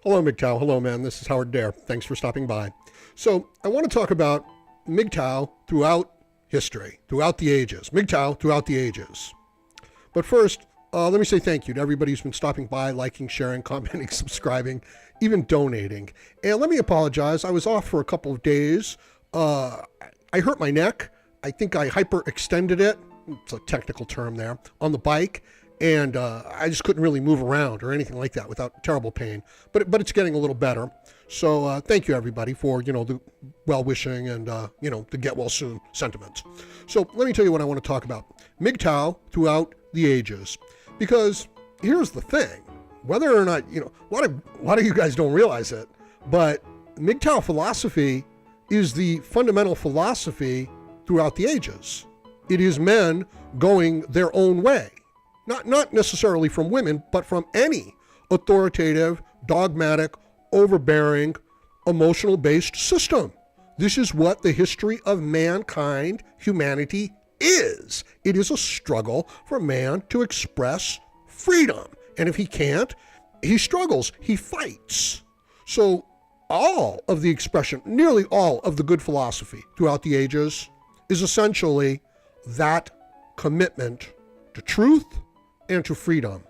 Hello, MGTOW. Hello, man. This is Howard Dare. Thanks for stopping by. So I want to talk about MGTOW throughout history, throughout the ages. MGTOW throughout the ages. But first, let me say thank you to everybody who's been stopping by, liking, sharing, commenting, subscribing, even donating. And let me apologize. I was off for a couple of days. I hurt my neck. I think I hyperextended it. It's a technical term there, on the bike. And I just couldn't really move around or anything like that without terrible pain. But it's getting a little better. So thank you, everybody, for, the well-wishing and, the get well soon sentiments. So let me tell you what I want to talk about. MGTOW throughout the ages. Because here's the thing. Whether or not, a lot of you guys don't realize it, but MGTOW philosophy is the fundamental philosophy throughout the ages. It is men going their own way. Not necessarily from women, but from any authoritative, dogmatic, overbearing, emotional-based system. This is what the history of mankind, humanity, is. It is a struggle for man to express freedom. And if he can't, he struggles, he fights. So all of the expression, nearly all of the good philosophy throughout the ages is essentially that commitment to truth and to freedom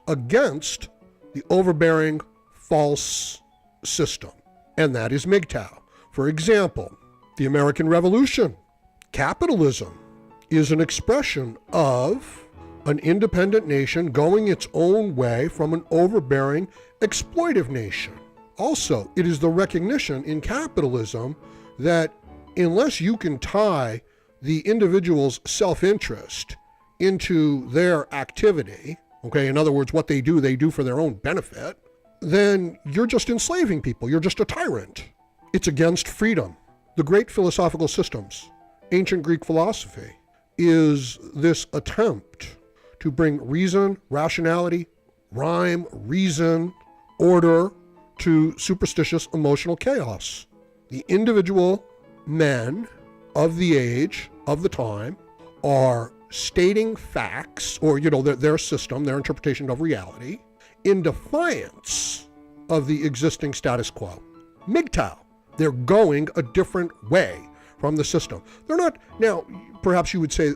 against the overbearing false system. And that is MGTOW. For example, the American Revolution, capitalism, is an expression of an independent nation going its own way from an overbearing, exploitive nation. Also, it is the recognition in capitalism that unless you can tie the individual's self-interest into their activity, okay, in other words, what they do for their own benefit, then you're just enslaving people. You're just a tyrant. It's against freedom. The great philosophical systems, ancient Greek philosophy, is this attempt to bring reason, rationality, rhyme, reason, order to superstitious emotional chaos. The individual men of the age, of the time, are stating facts, or, their system, their interpretation of reality, in defiance of the existing status quo. MGTOW, they're going a different way from the system. They're not, now, perhaps you would say,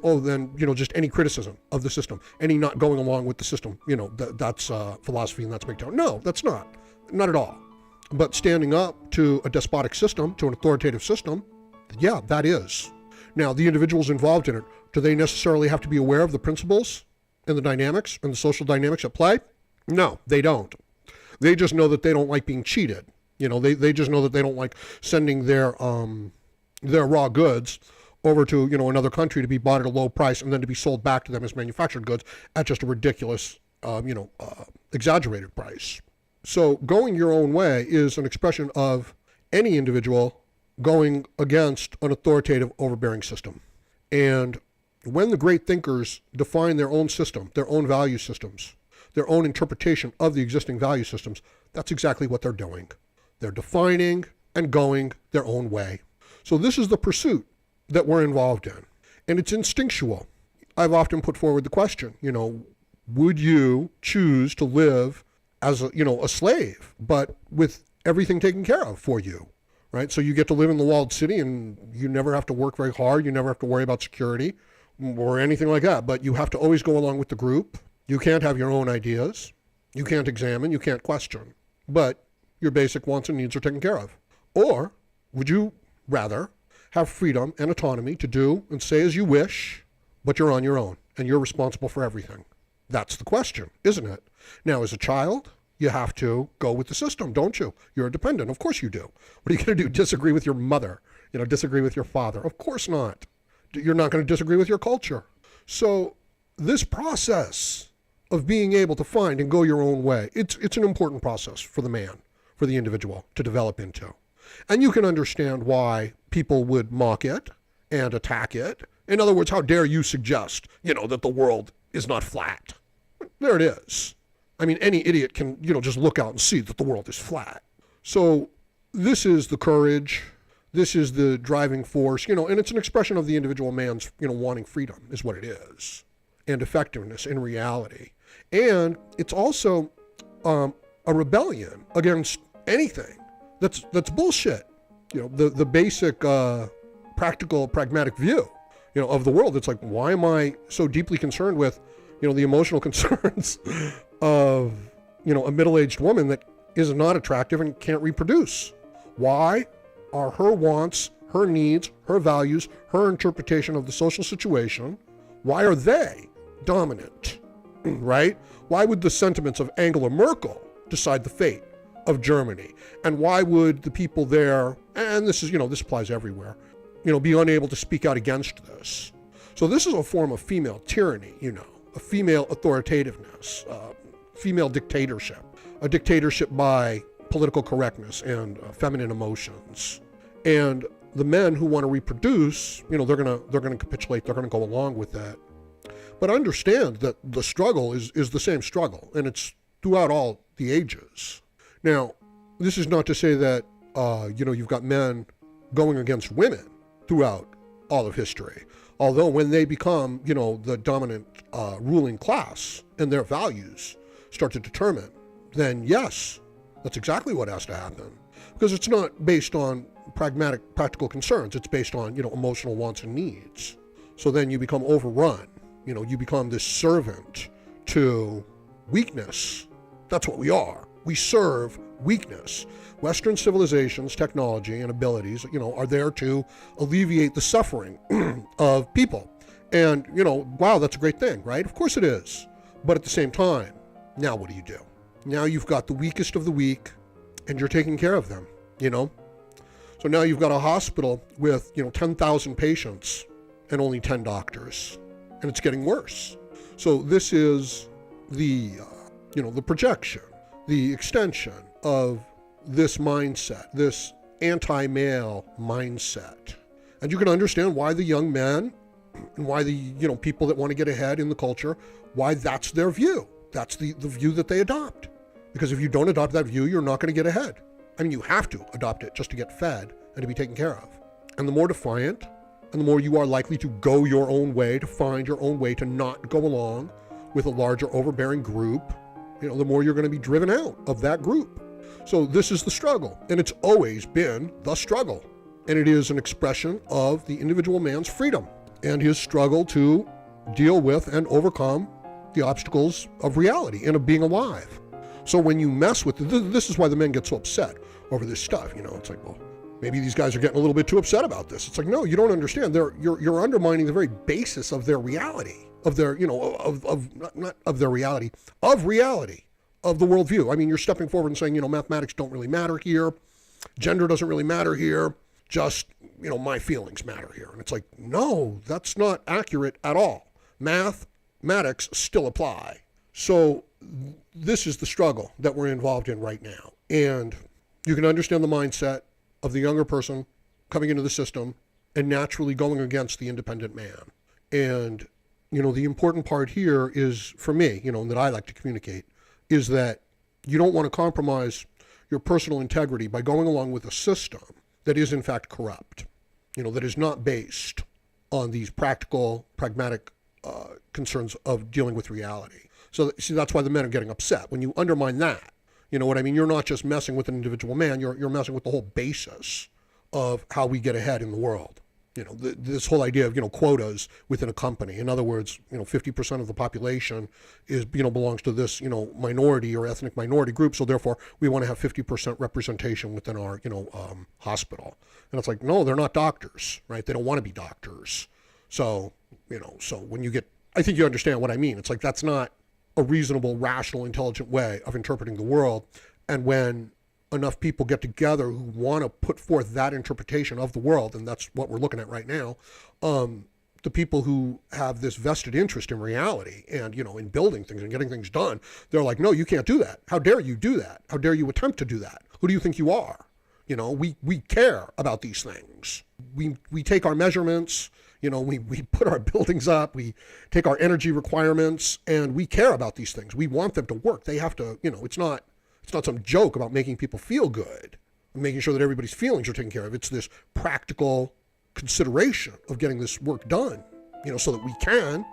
just any criticism of the system, any not going along with the system, that's philosophy and that's MGTOW. No, that's not at all. But standing up to a despotic system, to an authoritative system, yeah, that is. Now, the individuals involved in it, do they necessarily have to be aware of the principles and the dynamics and the social dynamics at play? No, they don't. They just know that they don't like being cheated. They just know that they don't like sending their raw goods over to, another country to be bought at a low price and then to be sold back to them as manufactured goods at just a ridiculous, exaggerated price. So going your own way is an expression of any individual going against an authoritative, overbearing system. And when the great thinkers define their own system, their own value systems, their own interpretation of the existing value systems, that's exactly what they're doing. They're defining and going their own way. So this is the pursuit that we're involved in. And it's instinctual. I've often put forward the question, would you choose to live as a slave, but with everything taken care of for you? Right? So you get to live in the walled city and you never have to work very hard. You never have to worry about security or anything like that. But you have to always go along with the group. You can't have your own ideas. You can't examine. You can't question. But your basic wants and needs are taken care of. Or would you rather have freedom and autonomy to do and say as you wish, but you're on your own and you're responsible for everything? That's the question, isn't it? Now, as a child, you have to go with the system, don't you? You're a dependent. Of course you do. What are you going to do? Disagree with your mother? Disagree with your father? Of course not. You're not going to disagree with your culture. So this process of being able to find and go your own way, it's an important process for the man, for the individual to develop into. And you can understand why people would mock it and attack it. In other words, how dare you suggest, that the world is not flat? There it is. I mean, any idiot can, just look out and see that the world is flat. So this is the courage. This is the driving force, and it's an expression of the individual man's, wanting freedom is what it is, and effectiveness in reality. And it's also a rebellion against anything that's bullshit. The basic practical, pragmatic view, of the world. It's like, why am I so deeply concerned with, the emotional concerns of, a middle-aged woman that is not attractive and can't reproduce? Why are her wants, her needs, her values, her interpretation of the social situation, why are they dominant, right? Why would the sentiments of Angela Merkel decide the fate of Germany? And why would the people there, and this is, this applies everywhere, be unable to speak out against this? So this is a form of female tyranny, a female authoritativeness, female dictatorship, a dictatorship by political correctness and feminine emotions. And the men who want to reproduce, they're gonna capitulate, they're gonna go along with that. But understand that the struggle is the same struggle, and it's throughout all the ages. Now, this is not to say that, you've got men going against women throughout all of history. Although when they become, the dominant ruling class and their values start to determine, then yes, that's exactly what has to happen. Because it's not based on pragmatic, practical concerns. It's based on, emotional wants and needs. So then you become overrun. You become this servant to weakness. That's what we are. We serve weakness. Western civilizations, technology, and abilities, are there to alleviate the suffering of people. And, wow, that's a great thing, right? Of course it is. But at the same time, now what do? Now you've got the weakest of the weak, and you're taking care of them, So now you've got a hospital with, 10,000 patients and only 10 doctors. And it's getting worse. So this is the, the projection, the extension of this mindset, this anti-male mindset. And you can understand why the young men and why the, people that want to get ahead in the culture, why that's their view. That's the view that they adopt. Because if you don't adopt that view, you're not going to get ahead. I mean, you have to adopt it just to get fed and to be taken care of. And the more defiant, and the more you are likely to go your own way, to find your own way, to not go along with a larger overbearing group, the more you're going to be driven out of that group. So this is the struggle, and it's always been the struggle. And it is an expression of the individual man's freedom and his struggle to deal with and overcome the obstacles of reality and of being alive. So when you mess with this is why the men get so upset over this stuff. It's like, well, maybe these guys are getting a little bit too upset about this. It's like, no, you don't understand. You're undermining the very basis of their reality, of their, not of their reality, of reality, of the worldview. I mean, you're stepping forward and saying, mathematics don't really matter here. Gender doesn't really matter here. Just, my feelings matter here. And it's like, no, that's not accurate at all. Mathematics still apply. So this is the struggle that we're involved in right now. And you can understand the mindset of the younger person coming into the system and naturally going against the independent man. And, the important part here is, for me, that I like to communicate, is that you don't want to compromise your personal integrity by going along with a system that is in fact corrupt, that is not based on these practical, pragmatic concerns of dealing with reality. So, see, that's why the men are getting upset. When you undermine that, you know what I mean? You're not just messing with an individual man, you're messing with the whole basis of how we get ahead in the world. This whole idea of, quotas within a company. In other words, 50% of the population is, belongs to this, minority or ethnic minority group. So therefore we want to have 50% representation within our, hospital. And it's like, no, they're not doctors, right? They don't want to be doctors. So, so when you get, I think you understand what I mean. It's like, that's not a reasonable, rational, intelligent way of interpreting the world. And when enough people get together who want to put forth that interpretation of the world, and that's what we're looking at right now, the people who have this vested interest in reality and, in building things and getting things done, they're like, no, you can't do that. How dare you do that? How dare you attempt to do that? Who do you think you are? We care about these things. We take our measurements, we put our buildings up, we take our energy requirements, and we care about these things. We want them to work. They have to, it's not some joke about making people feel good and making sure that everybody's feelings are taken care of. It's this practical consideration of getting this work done, so that we can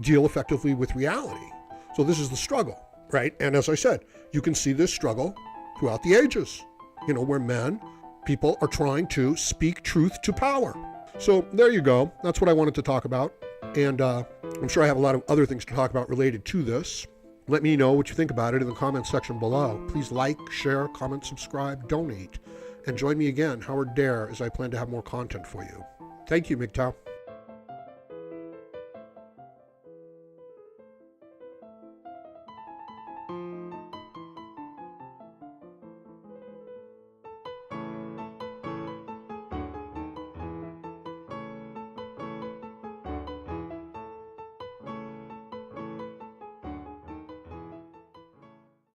deal effectively with reality. So this is the struggle, right? And as I said, you can see this struggle throughout the ages, where people are trying to speak truth to power. So there you go. That's what I wanted to talk about. And I'm sure I have a lot of other things to talk about related to this. Let me know what you think about it in the comments section below. Please like, share, comment, subscribe, donate, and join me again, Howard Dare, as I plan to have more content for you. Thank you, MGTOW.